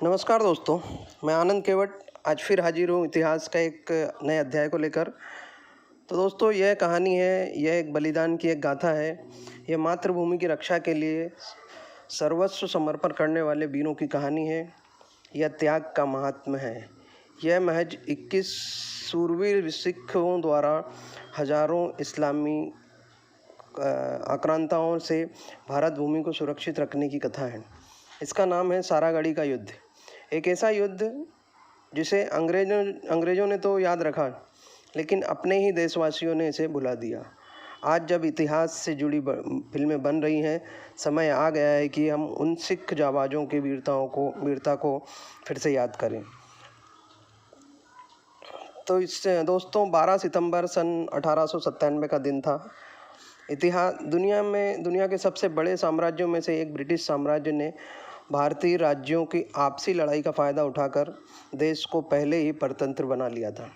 नमस्कार दोस्तों, मैं आनंद केवट आज फिर हाजिर हूँ इतिहास का एक नए अध्याय को लेकर। तो दोस्तों, यह कहानी है, यह एक बलिदान की एक गाथा है। यह मातृभूमि की रक्षा के लिए सर्वस्व समर्पण करने वाले वीरों की कहानी है। यह त्याग का महात्म्य है। यह महज 21 सूरवीर सिखों द्वारा हजारों इस्लामी आक्रांताओं से भारत भूमि को सुरक्षित रखने की कथा है। इसका नाम है सारागढ़ी का युद्ध। एक ऐसा युद्ध जिसे अंग्रेज़ों ने तो याद रखा, लेकिन अपने ही देशवासियों ने इसे भुला दिया। आज जब इतिहास से जुड़ी फिल्में बन रही हैं, समय आ गया है कि हम उन सिख जाबाजों की वीरता को फिर से याद करें। तो इससे दोस्तों, 12 सितंबर सन 1897 का दिन था। दुनिया के सबसे बड़े साम्राज्यों में से एक ब्रिटिश साम्राज्य ने भारतीय राज्यों की आपसी लड़ाई का फ़ायदा उठाकर देश को पहले ही परतंत्र बना लिया था।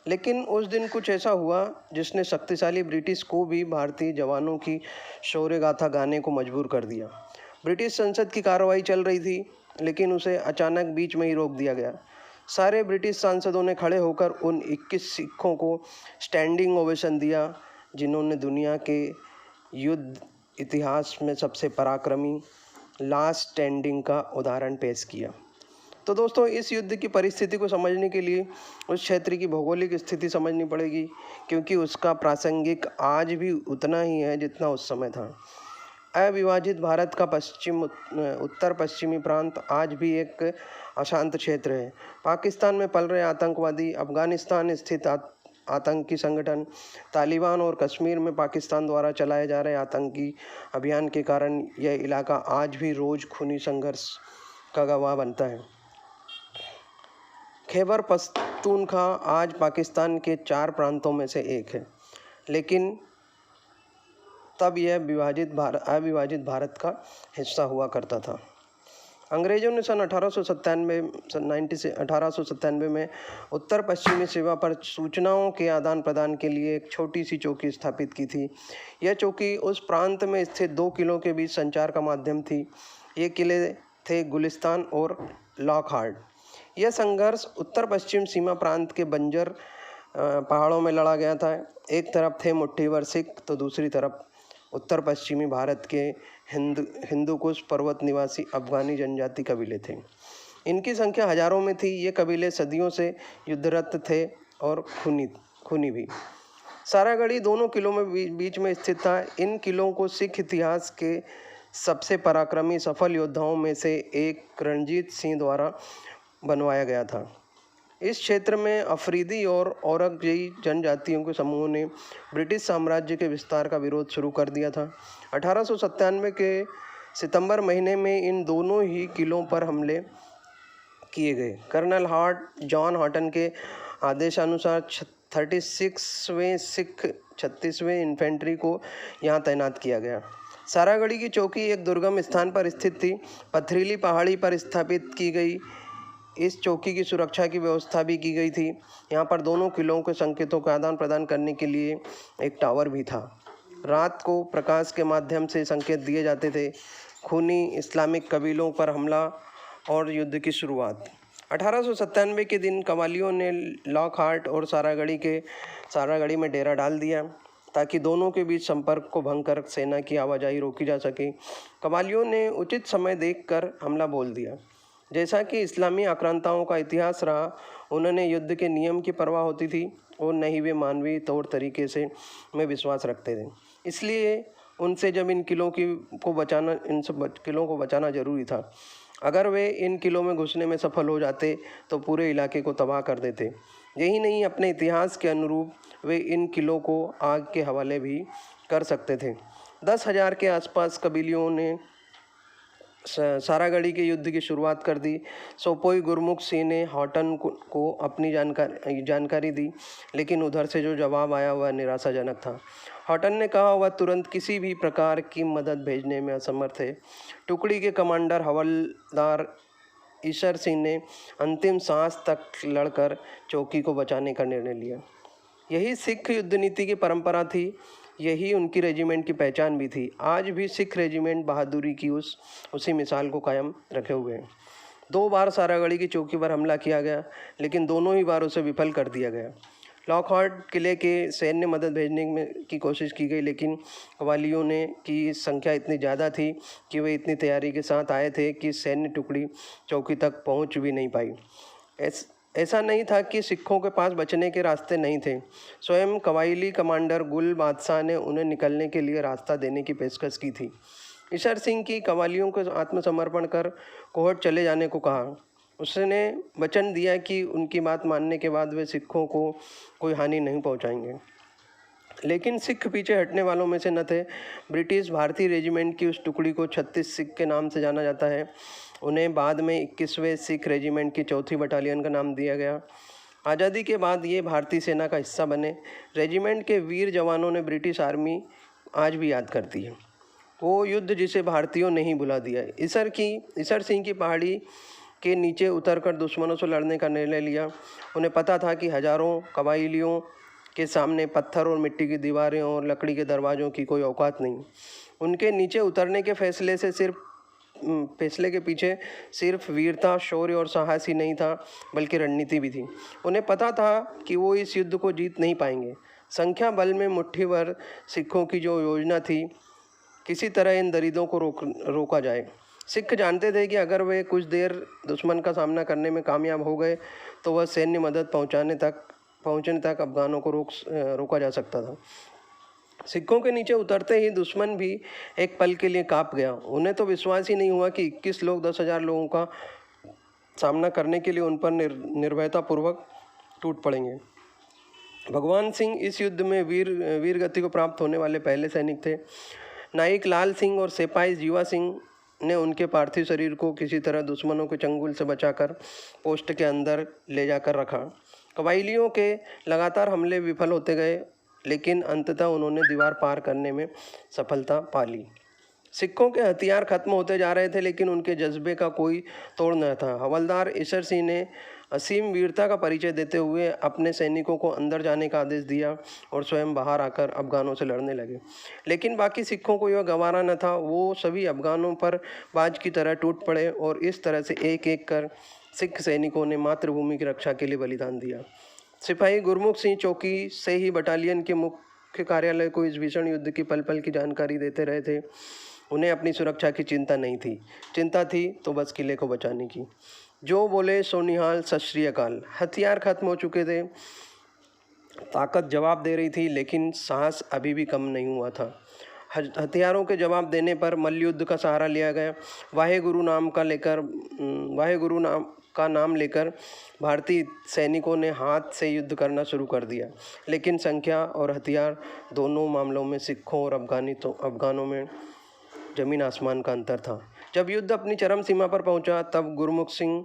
लेकिन उस दिन कुछ ऐसा हुआ जिसने शक्तिशाली ब्रिटिश को भी भारतीय जवानों की शौर्य गाथा गाने को मजबूर कर दिया। ब्रिटिश संसद की कार्रवाई चल रही थी, लेकिन उसे अचानक बीच में ही रोक दिया गया। सारे ब्रिटिश सांसदों ने खड़े होकर उन 21 सिखों को स्टैंडिंग ओवेशन दिया, जिन्होंने दुनिया के युद्ध इतिहास में सबसे पराक्रमी लास्ट स्टैंडिंग का उदाहरण पेश किया। तो दोस्तों, इस युद्ध की परिस्थिति को समझने के लिए उस क्षेत्र की भौगोलिक स्थिति समझनी पड़ेगी, क्योंकि उसका प्रासंगिक आज भी उतना ही है जितना उस समय था। अविभाजित भारत का उत्तर पश्चिमी प्रांत आज भी एक अशांत क्षेत्र है। पाकिस्तान में पल रहे आतंकवादी, अफगानिस्तान स्थित आतंकी संगठन तालिबान और कश्मीर में पाकिस्तान द्वारा चलाए जा रहे आतंकी अभियान के कारण यह इलाका आज भी रोज़ खूनी संघर्ष का गवाह बनता है। खैबर पख्तूनख्वा आज पाकिस्तान के 4 प्रांतों में से एक है, लेकिन तब यह अविभाजित भारत का हिस्सा हुआ करता था। अंग्रेज़ों ने सन 1897 में उत्तर पश्चिमी सीमा पर सूचनाओं के आदान प्रदान के लिए एक छोटी सी चौकी स्थापित की थी। यह चौकी उस प्रांत में स्थित 2 किलों के बीच संचार का माध्यम थी। ये किले थे गुलिस्तान और लॉकहार्ट। यह संघर्ष उत्तर पश्चिम सीमा प्रांत के बंजर पहाड़ों में लड़ा गया था। एक तरफ थे मुट्ठीभर सिख, तो दूसरी तरफ उत्तर पश्चिमी भारत के हिंदुकुश पर्वत निवासी अफगानी जनजाति कबीले थे। इनकी संख्या हजारों में थी। ये कबीले सदियों से युद्धरत थे और खूनी भी। सारागढ़ी दोनों किलों में बीच में स्थित था। इन किलों को सिख इतिहास के सबसे पराक्रमी सफल योद्धाओं में से एक रणजीत सिंह द्वारा बनवाया गया था। इस क्षेत्र में अफरीदी और औरकजई जनजातियों के समूह ने ब्रिटिश साम्राज्य के विस्तार का विरोध शुरू कर दिया था। 1897 के सितंबर महीने में इन दोनों ही किलों पर हमले किए गए। कर्नल जॉन हॉटन के आदेशानुसार 36वें सिख 36वें इन्फेंट्री को यहाँ तैनात किया गया। सारागढ़ी की चौकी एक दुर्गम स्थान पर स्थित थी, पथरीली पहाड़ी पर स्थापित की गई। इस चौकी की सुरक्षा की व्यवस्था भी की गई थी। यहाँ पर दोनों किलों के संकेतों का आदान प्रदान करने के लिए एक टावर भी था। रात को प्रकाश के माध्यम से संकेत दिए जाते थे। खूनी इस्लामिक कबीलों पर हमला और युद्ध की शुरुआत। 1897 के दिन कबालियों ने लॉकहार्ट और सारागढ़ी में डेरा डाल दिया, ताकि दोनों के बीच संपर्क को भंग कर सेना की आवाजाही रोकी जा सके। कबालियों ने उचित समय देखकर हमला बोल दिया। जैसा कि इस्लामी आक्रांताओं का इतिहास रहा, उन्होंने युद्ध के नियम की परवाह होती थी और न ही वे मानवीय तौर तरीके में विश्वास रखते थे। इसलिए उनसे जब इन किलों को बचाना जरूरी था। अगर वे इन किलों में घुसने में सफल हो जाते तो पूरे इलाके को तबाह कर देते। यही नहीं, अपने इतिहास के अनुरूप वे इन किलों को आग के हवाले भी कर सकते थे। 10,000 के आसपास कबीलियों ने सारागढ़ी के युद्ध की शुरुआत कर दी। सोपोई गुरमुख सिंह ने हॉटन को अपनी जानकारी दी, लेकिन उधर से जो जवाब आया वह निराशाजनक था। हॉटन ने कहा वह तुरंत किसी भी प्रकार की मदद भेजने में असमर्थ है। टुकड़ी के कमांडर हवलदार ईशर सिंह ने अंतिम सांस तक लड़कर चौकी को बचाने का निर्णय लिया। यही सिख युद्ध नीति की परंपरा थी। यही उनकी रेजिमेंट की पहचान भी थी। आज भी सिख रेजिमेंट बहादुरी की उसी मिसाल को कायम रखे हुए हैं। 2 बार सारागढ़ी की चौकी पर हमला किया गया, लेकिन दोनों ही बार उसे विफल कर दिया गया। लॉकहार्ट किले के सैन्य मदद भेजने में की कोशिश की गई, लेकिन कवालियों ने की संख्या इतनी ज़्यादा थी कि वे इतनी तैयारी के साथ आए थे कि सैन्य टुकड़ी चौकी तक पहुंच भी नहीं पाई। ऐसा नहीं था कि सिखों के पास बचने के रास्ते नहीं थे। स्वयं कबायली कमांडर गुल बादशाह ने उन्हें निकलने के लिए रास्ता देने की पेशकश की थी। ईशर सिंह की कवालियों को आत्मसमर्पण कर कोहट चले जाने को कहा। उसने वचन दिया कि उनकी बात मानने के बाद वे सिखों को कोई हानि नहीं पहुंचाएंगे। लेकिन सिख पीछे हटने वालों में से न थे। ब्रिटिश भारतीय रेजिमेंट की उस टुकड़ी को 36 सिख के नाम से जाना जाता है। उन्हें बाद में 21वें सिख रेजिमेंट की 4थी बटालियन का नाम दिया गया। आज़ादी के बाद ये भारतीय सेना का हिस्सा बने। रेजिमेंट के वीर जवानों ने ब्रिटिश आर्मी आज भी याद करती है वो युद्ध जिसे भारतीयों ने ही भुला दिया। ईशर सिंह की पहाड़ी के नीचे उतरकर दुश्मनों से लड़ने का निर्णय लिया। उन्हें पता था कि हजारों कबायलियों के सामने पत्थर और मिट्टी की दीवारें और लकड़ी के दरवाज़ों की कोई औकात नहीं। उनके नीचे उतरने के फैसले के पीछे सिर्फ वीरता, शौर्य और साहस ही नहीं था, बल्कि रणनीति भी थी। उन्हें पता था कि वो इस युद्ध को जीत नहीं पाएंगे। संख्या बल में मुट्ठी भर सिखों की जो योजना थी, किसी तरह इन दरिद्रों को रोका जाए। सिख जानते थे कि अगर वे कुछ देर दुश्मन का सामना करने में कामयाब हो गए तो वह सैन्य मदद पहुंचने तक अफगानों को रोका जा सकता था। सिखों के नीचे उतरते ही दुश्मन भी एक पल के लिए कांप गया। उन्हें तो विश्वास ही नहीं हुआ कि 21 लोग 10,000 लोगों का सामना करने के लिए उन पर निर्भयतापूर्वक टूट पड़ेंगे। भगवान सिंह इस युद्ध में वीर गति को प्राप्त होने वाले पहले सैनिक थे। नाइक लाल सिंह और सिपाही जीवा सिंह ने उनके पार्थिव शरीर को किसी तरह दुश्मनों के चंगुल से बचाकर पोस्ट के अंदर ले जाकर रखा। कबायलियों के लगातार हमले विफल होते गए, लेकिन अंततः उन्होंने दीवार पार करने में सफलता पा ली। सिखों के हथियार खत्म होते जा रहे थे, लेकिन उनके जज्बे का कोई तोड़ न था। हवलदार ईशर सिंह ने असीम वीरता का परिचय देते हुए अपने सैनिकों को अंदर जाने का आदेश दिया और स्वयं बाहर आकर अफगानों से लड़ने लगे। लेकिन बाकी सिखों को यह गंवारा न था। वो सभी अफगानों पर बाज की तरह टूट पड़े और इस तरह से एक एक कर सिख सैनिकों ने मातृभूमि की रक्षा के लिए बलिदान दिया। सिपाही गुरमुख सिंह चौकी से ही बटालियन के मुख्य कार्यालय को इस भीषण युद्ध की पल पल की जानकारी देते रहे थे। उन्हें अपनी सुरक्षा की चिंता नहीं थी। चिंता थी तो बस किले को बचाने की। जो बोले सो निहाल, सत श्री अकाल। हथियार खत्म हो चुके थे, ताकत जवाब दे रही थी, लेकिन साहस अभी भी कम नहीं हुआ था। हथियारों के जवाब देने पर मल्लयुद्ध का सहारा लिया गया। वाहेगुरु का नाम लेकर भारतीय सैनिकों ने हाथ से युद्ध करना शुरू कर दिया, लेकिन संख्या और हथियार दोनों मामलों में सिखों और अफगानों में जमीन आसमान का अंतर था। जब युद्ध अपनी चरम सीमा पर पहुंचा, तब गुरमुख सिंह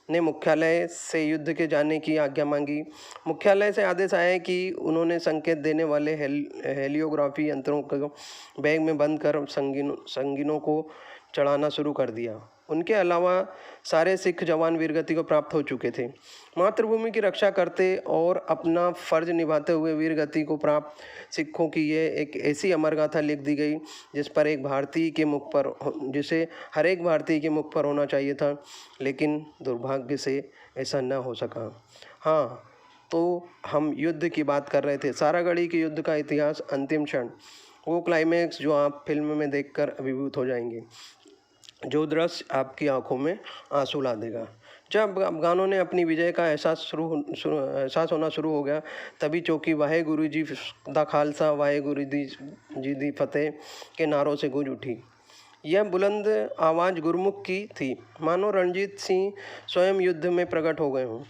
ने मुख्यालय से युद्ध के जाने की आज्ञा मांगी। मुख्यालय से आदेश आया कि उन्होंने संकेत देने वाले हेलियोग्राफी यंत्रों को बैग में बंद कर संगीनों को चढ़ाना शुरू कर दिया। उनके अलावा सारे सिख जवान वीरगति को प्राप्त हो चुके थे। मातृभूमि की रक्षा करते और अपना फर्ज निभाते हुए वीरगति को प्राप्त सिखों की ये एक ऐसी अमर गाथा लिख दी गई जिसे हर एक भारतीय के मुख पर होना चाहिए था, लेकिन दुर्भाग्य से ऐसा न हो सका। हाँ, तो हम युद्ध की बात कर रहे थे, सारागढ़ी के युद्ध का इतिहास, अंतिम क्षण, वो क्लाइमैक्स जो आप फिल्म में देखकर अभिभूत हो जाएंगे, जो दृश्य आपकी आंखों में आंसू ला देगा। जब अफगानों ने अपनी विजय का एहसास होना शुरू हो गया, तभी चौकी वाहेगुरु जी दा खालसा, वाहेगुरु जी दी फतेह के नारों से गूंज उठी। यह बुलंद आवाज़ गुरमुख की थी, मानो रणजीत सिंह स्वयं युद्ध में प्रकट हो गए हों।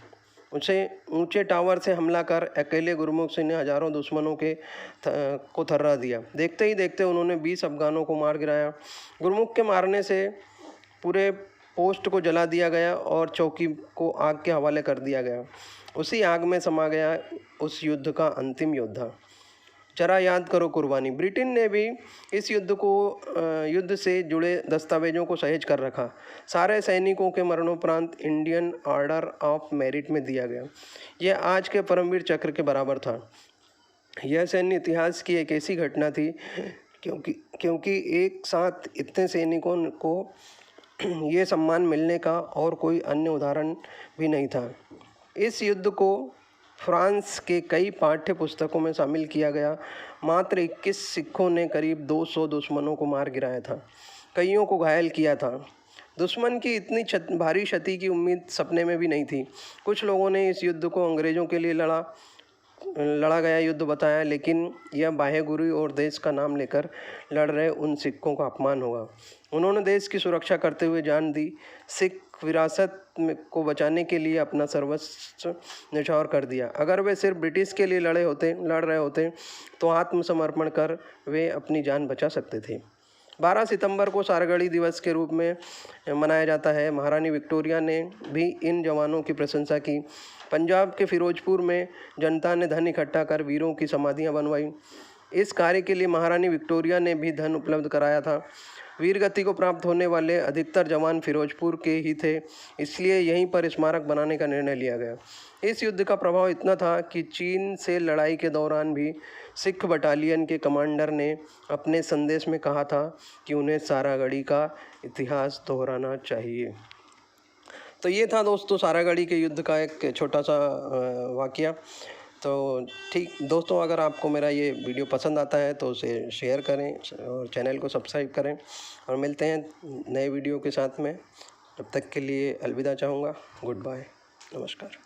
उसे ऊंचे टावर से हमला कर अकेले गुरमुख सिंह ने हजारों दुश्मनों को थर्रा दिया। देखते ही देखते उन्होंने 20 अफगानों को मार गिराया। गुरमुख के मारने से पूरे पोस्ट को जला दिया गया और चौकी को आग के हवाले कर दिया गया। उसी आग में समा गया उस युद्ध का अंतिम योद्धा। जरा याद करो कुर्बानी। ब्रिटेन ने भी इस युद्ध से जुड़े दस्तावेजों को सहेज कर रखा। सारे सैनिकों के मरणोपरांत इंडियन ऑर्डर ऑफ मेरिट में दिया गया। यह आज के परमवीर चक्र के बराबर था। यह सैन्य इतिहास की एक ऐसी घटना थी क्योंकि एक साथ इतने सैनिकों को ये सम्मान मिलने का और कोई अन्य उदाहरण भी नहीं था। इस युद्ध को फ्रांस के कई पाठ्य पुस्तकों में शामिल किया गया। मात्र 21 सिखों ने करीब 200 दुश्मनों को मार गिराया था, कईयों को घायल किया था। दुश्मन की इतनी भारी क्षति की उम्मीद सपने में भी नहीं थी। कुछ लोगों ने इस युद्ध को अंग्रेज़ों के लिए लड़ा गया युद्ध बताया, लेकिन यह बाह्य गुरु और देश का नाम लेकर लड़ रहे उन सिखों का अपमान होगा। उन्होंने देश की सुरक्षा करते हुए जान दी। सिख विरासत को बचाने के लिए अपना सर्वस्व न्यौछावर कर दिया। अगर वे सिर्फ ब्रिटिश के लिए लड़ रहे होते तो आत्मसमर्पण कर वे अपनी जान बचा सकते थे। 12 सितंबर को सारगढ़ी दिवस के रूप में मनाया जाता है। महारानी विक्टोरिया ने भी इन जवानों की प्रशंसा की। पंजाब के फिरोजपुर में जनता ने धन इकट्ठा कर वीरों की समाधियां बनवाई। इस कार्य के लिए महारानी विक्टोरिया ने भी धन उपलब्ध कराया था। वीरगति को प्राप्त होने वाले अधिकतर जवान फिरोजपुर के ही थे, इसलिए यहीं पर स्मारक बनाने का निर्णय लिया गया। इस युद्ध का प्रभाव इतना था कि चीन से लड़ाई के दौरान भी सिख बटालियन के कमांडर ने अपने संदेश में कहा था कि उन्हें सारागढ़ी का इतिहास दोहराना चाहिए। तो ये था दोस्तों सारागढ़ी के युद्ध का एक छोटा सा वाकया। तो ठीक दोस्तों, अगर आपको मेरा ये वीडियो पसंद आता है तो उसे शेयर करें और चैनल को सब्सक्राइब करें, और मिलते हैं नए वीडियो के साथ में। तब तक के लिए अलविदा चाहूँगा। गुड बाय, नमस्कार।